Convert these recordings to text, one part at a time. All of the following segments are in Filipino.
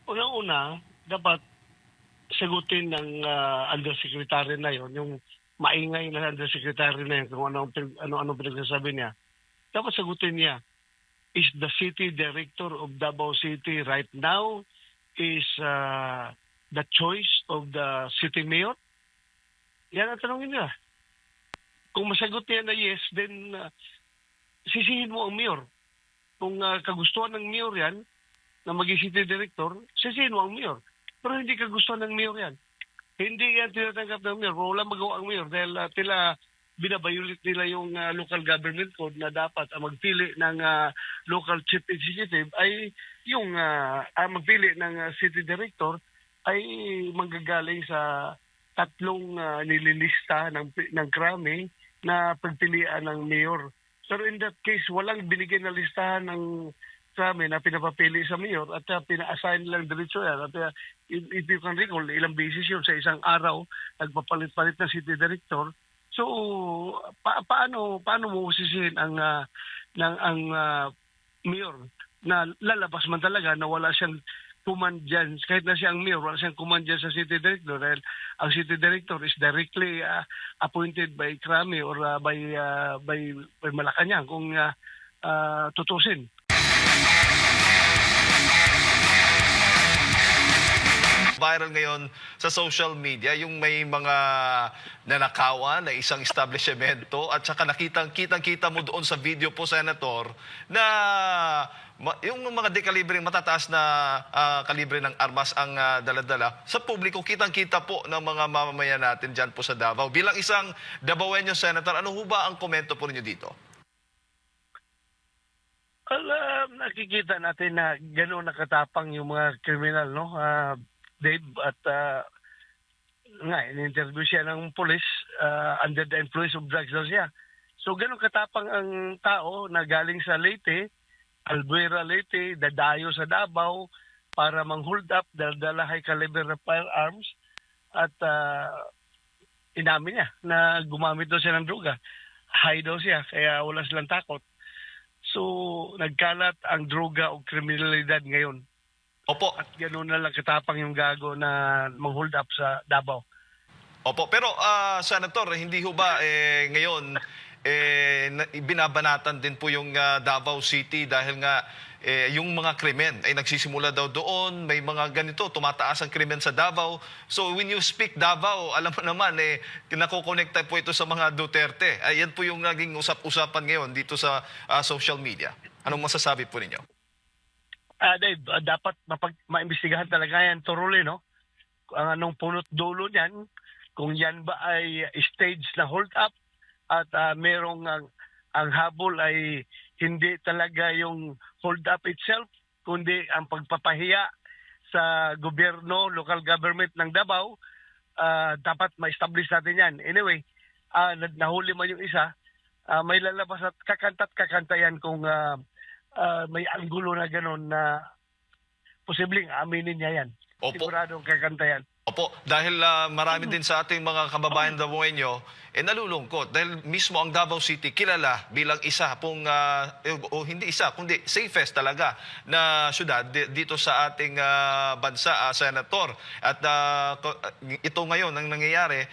Unang-una, dapat sagutin ng undersecretary na yon, yung maingay na undersecretary na yun, kung ano pinagsasabi niya. Dapat sagutin niya, is the city director of Davao City right now is the choice of the city mayor? Yan ang tanongin niya. Kung masagot niya na yes, then sisihin mo ang mayor. Kung kagustuhan ng mayor yan, na maging city director, sisihin mo ang mayor. Pero hindi kagustuhan ng mayor yan. Hindi yan tinatanggap ng mayor. Wala magawa ang mayor dahil tila binabayulit nila yung local government code na dapat ang magpili ng local chief executive ay yung magpili ng city director ay manggagaling sa tatlong nililista ng krami na pagpilian ng mayor. Pero in that case, walang binigyan na listahan ng krami na pinapapili sa mayor at pina-assign lang diretso yan. At if you can recall, ilang beses yun sa isang araw, nagpapalit-palit ng city director. So, paano mo sisihin ang mayor na lalabas man talaga na wala siyang command dyan, kahit na siyang mayor, wala siyang command dyan sa city director dahil ang city director is directly appointed by Krami or by Malacanang kung tutusin. Viral ngayon sa social media yung may mga nanakawan na isang establishmento at saka kitang-kita mo doon sa video po, Senator, na yung mga dekalibreng matataas na kalibre ng armas ang dala-dala sa publiko, kitang-kita po ng mga mamamayan natin dyan po sa Davao. Bilang isang Davaoenyo, Senator, ano ho ba ang komento po ninyo dito? Nakikita natin na gano'n nakatapang yung mga kriminal, no? Dave, at in-interview siya ng police, under the influence of drugs daw siya. So gano'n katapang ang tao na galing sa Leyte, Albuera, Leyte, dadayo sa Davao para mang-hold up, dala high caliber na firearms at inamin niya na gumamit daw siya ng droga. High daw siya, kaya wala silang takot. So nagkalat ang droga o kriminalidad ngayon. Opo. At gano'n na lang katapang yung gago na mang-hold up sa Davao. Opo, pero Senator, hindi ho ba ngayon binabanatan din po yung Davao City dahil nga yung mga krimen ay nagsisimula daw doon, may mga ganito, tumataas ang krimen sa Davao. So when you speak Davao, alam mo naman, nakokonekta po ito sa mga Duterte. Ayan po yung naging usap-usapan ngayon dito sa social media. Anong masasabi po ninyo? Dave, dapat maimbestigahan talaga yan thoroughly, no? Ang anong punot dulo niyan, kung yan ba ay stage na hold up at merong ang habol ay hindi talaga yung hold up itself, kundi ang pagpapahiya sa gobyerno, local government ng Davao, dapat ma-establish natin yan. Anyway, nahuli man yung isa, may lalabas at kakanta yan kung may anggulo na gano'n na posibleng aminin niya yan. Opo. Siguradong kakanta yan. Opo, dahil marami din sa ating mga kababayan Davaoenyo nalulungkot dahil mismo ang Davao City kilala bilang isa pong, hindi isa, kundi safest talaga na syudad dito sa ating bansa, Senator. At ito ngayon ang nangyayari,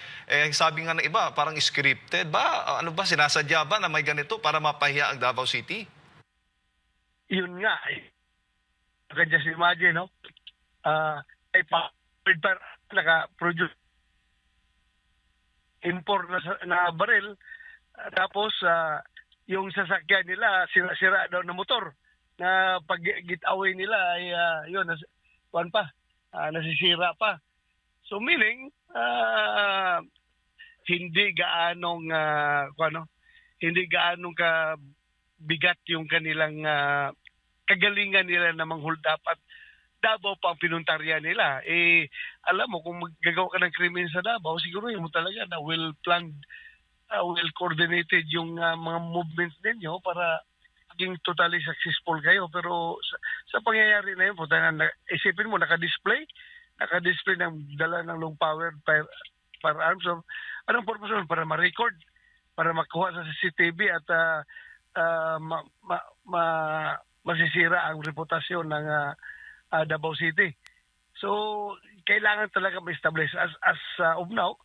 sabi nga ng iba, parang scripted ba? Ano ba, sinasadya ba na may ganito para mapahiya ang Davao City? Yun nga, I can just imagine, no? Naka-produce import na baril, tapos yung sasakyan nila sira daw na motor na pag get-away nila ay yun, nasisira pa. So meaning, hindi gaanong ka bigat yung kanilang kagalingan nila na mang-hold up at Davao pa ang pinuntarya nila. Alam mo, kung maggagawa ka ng krimen sa Davao, siguro mo talaga na well-planned, well-coordinated yung mga movements ninyo para maging totally successful kayo. Pero sa pangyayari na yun, isipin mo, naka-display ng dala ng low-powered firearms. So, anong purpose nun? Para ma-record, para makuha sa CCTV at masisira ang reputasyon ng Davao City. So, kailangan talaga ma-establish as of now,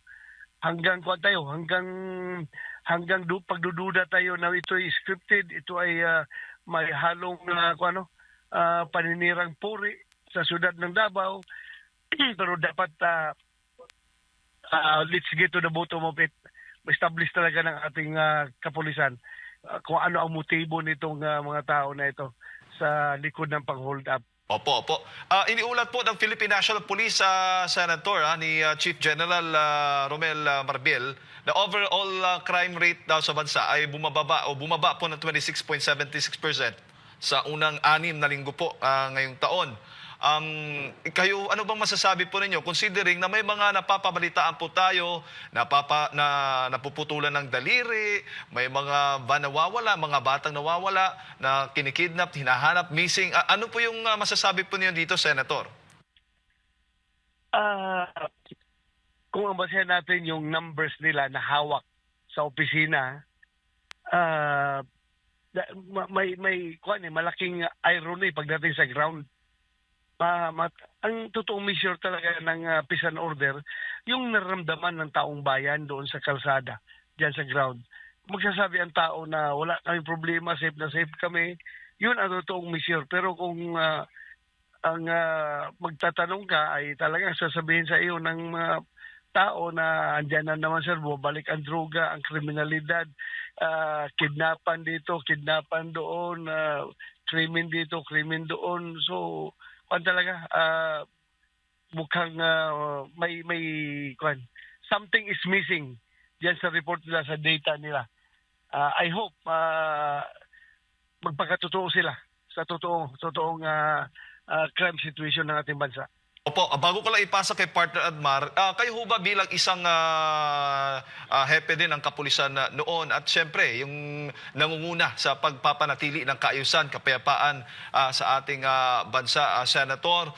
hanggang kuwan tayo, hanggang pagdududa tayo na ito ay scripted, ito ay may halong paninirang puri sa siyudad ng Davao. Pero dapat let's get to the bottom of it. Ma-establish talaga ng ating kapulisan kung ano ang motibo nitong mga tao na ito sa likod ng pang-hold up. Opo, opo. Iniulat po ng Philippine National Police Senator ni Chief General Romel Marbil na overall crime rate daw sa bansa ay bumaba po ng 26.76% sa unang 6 na linggo po ngayong taon. Kayo, ano bang masasabi po ninyo considering na may mga napapabalitaan po tayo na napuputulan ng daliri, may mga nawawala, mga batang nawawala na kinikidnap, hinahanap, missing. Ano po yung masasabi po niyo dito, Senator? Kung basehan natin yung numbers nila na hawak sa opisina, may malaking irony pagdating sa ground. Ang totoong measure talaga ng peace and order, yung nararamdaman ng taong bayan doon sa kalsada, diyan sa ground. Magsasabi ang tao na wala kaming problema, safe na safe kami, yun ang totoong measure. Pero kung magtatanong ka ay talagang sasabihin sa iyo ng mga tao na andyan na naman sir, bumabalik ang droga, ang kriminalidad, kidnapan dito, kidnapan doon, krimen dito, krimen doon. So, talaga mukhang may something is missing diyan sa report nila, sa data nila. I hope magpakatotoo sila sa totoong crime situation ng ating bansa. Opo, bago ko lang ipasa kay Partner Admar, kayo ho ba bilang isang hepe din ng kapulisan noon at syempre yung nangunguna sa pagpapanatili ng kaayusan, kapayapaan sa ating bansa, Senator,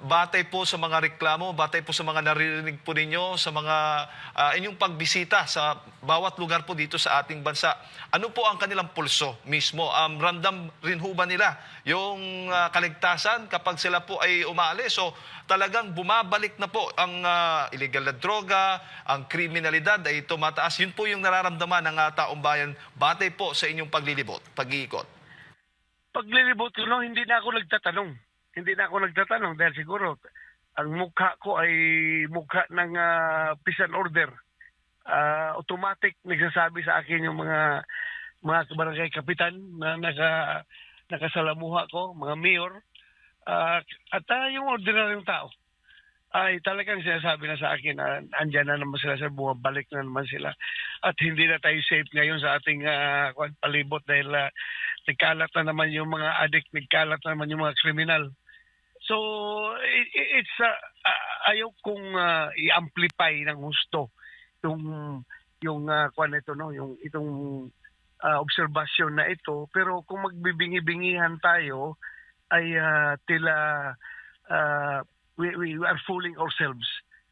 batay po sa mga reklamo, batay po sa mga naririnig po ninyo, sa mga inyong pagbisita sa bawat lugar po dito sa ating bansa, ano po ang kanilang pulso mismo? Ramdam rin ho ba nila yung kaligtasan kapag sila po ay umaalis? So talagang bumabalik na po ang illegal na droga, ang kriminalidad ay tumataas. Yun po yung nararamdaman ng taong bayan batay po sa inyong pag-iikot. Paglilibot ko, hindi na ako nagtatanong dahil siguro ang mukha ko ay mukha ng peace and order. Automatic nagsasabi sa akin yung mga barangay kapitan na nakasalamuha ko, mga mayor, at yung ordinaryong tao ay talagang sinasabi na sa akin na andyan na naman sila, bumabalik na naman sila. At hindi na tayo safe ngayon sa ating palibot dahil nagkalat na naman yung mga addict, nagkalat na naman yung mga kriminal. So, it's ayaw kong i-amplify ng gusto yung itong obserbasyon na ito. Pero kung magbibingi-bingihan tayo, ay tila we are fooling ourselves.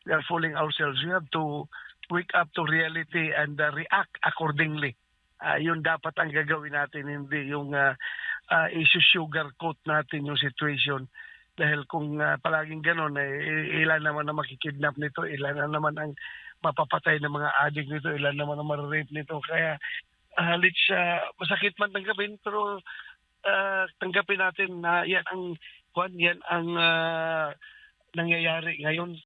We are fooling ourselves. We have to wake up to reality and react accordingly. Yun dapat ang gagawin natin, hindi yung i-sugarcoat natin yung situation. Dahil kung palaging gano'n, ilan naman ang makikidnap nito, ilan na naman ang mapapatay ng mga addict nito, ilan naman ang mararape nito. Kaya masakit man tanggapin, pero tanggapin natin na yan ang nangyayari ngayon